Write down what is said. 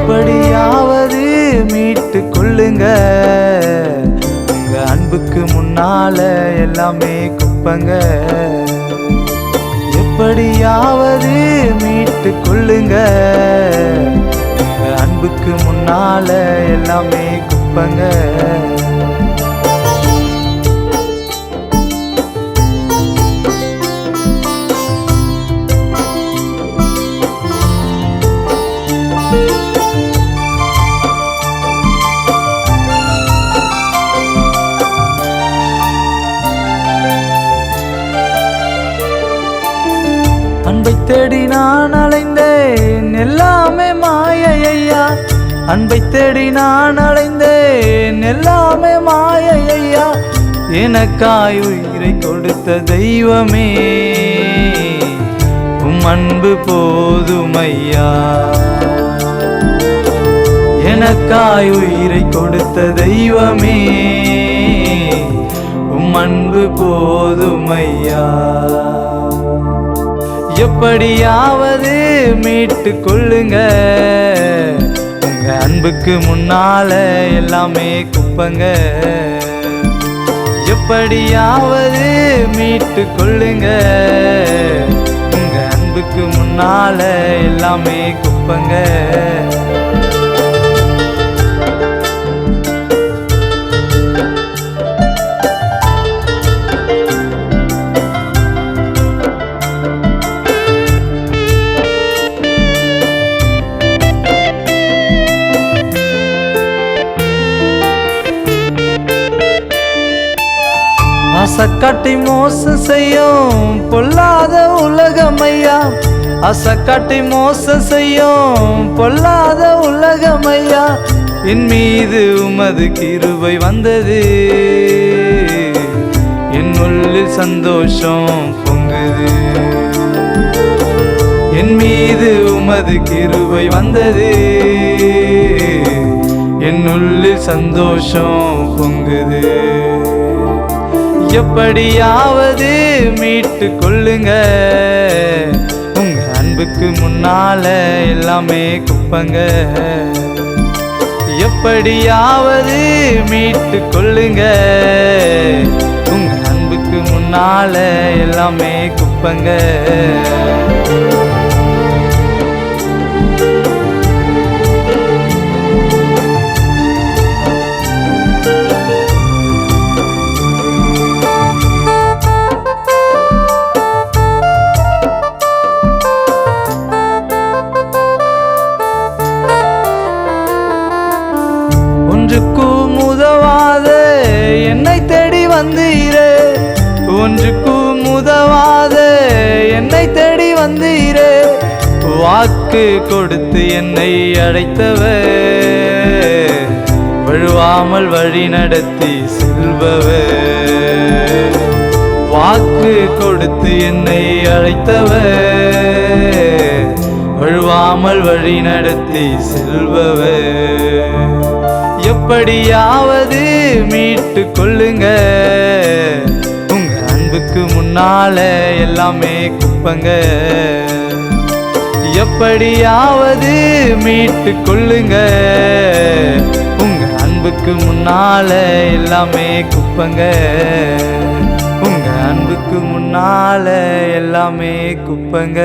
எப்படியாவது மீட்டு கொள்ளுங்க, உங்க அன்புக்கு முன்னால எல்லாமே குப்பங்க. எப்படியாவது மீட்டு கொள்ளுங்க, உங்க அன்புக்கு முன்னால எல்லாமே குப்பங்க. அன்பை தேடி நான் அலைந்தேன், எல்லாமே மாயையா. அன்பை தேடி நான் அலைந்தேன், எல்லாமே மாயையா. எனக்காய் உயிரை கொடுத்த தெய்வமே, உம் அன்பு போதுமையா. எனக்காய் உயிரை கொடுத்த தெய்வமே, உம் அன்பு போதுமையா. எப்படியாவது மீட்டு கொள்ளுங்க, உங்க அன்புக்கு முன்னால எல்லாமே குப்பங்க. எப்படியாவது மீட்டு கொள்ளுங்க, உங்க அன்புக்கு முன்னால எல்லாமே குப்பங்க. ஆசைக்காட்டி மோசம் செய்யும் பொல்லாத உலகமையா. ஆசைக்காட்டி மோசம் செய்யும் பொல்லாத உலகமையா. என் மீது உமது கிருபை வந்தது, என் உள்ளில் சந்தோஷம் பொங்குது. என் மீது உமது கிருபை வந்தது, என் உள்ளில் சந்தோஷம் பொங்குது. எப்படியாவது மீட்டு கொள்ளுங்க, உங்க அன்புக்கு முன்னால எல்லாமே குப்பங்க. எப்படியாவது மீட்டு கொள்ளுங்க, உங்க அன்புக்கு முன்னால எல்லாமே குப்பங்க. ஒன்றுக்கும் உதவாத என்னை தேடி வந்தீரே, ஒன்றுக்கும் உதவாத என்னை தேடி வந்தீரே. வாக்கு கொடுத்து என்னை அழைத்தவர், வழுவாமல் வழி நடத்தி செல்பவர். வாக்கு கொடுத்து என்னை அழைத்தவர், வழுவாமல் வழி நடத்தி செல்பவர். எப்படியாவது மீட்டு கொள்ளுங்க, உங்க அன்புக்கு முன்னால எல்லாமே குப்பங்க. எப்படியாவது மீட்டு கொள்ளுங்க, உங்க அன்புக்கு முன்னால எல்லாமே குப்பங்க. உங்க அன்புக்கு முன்னால எல்லாமே குப்பங்க.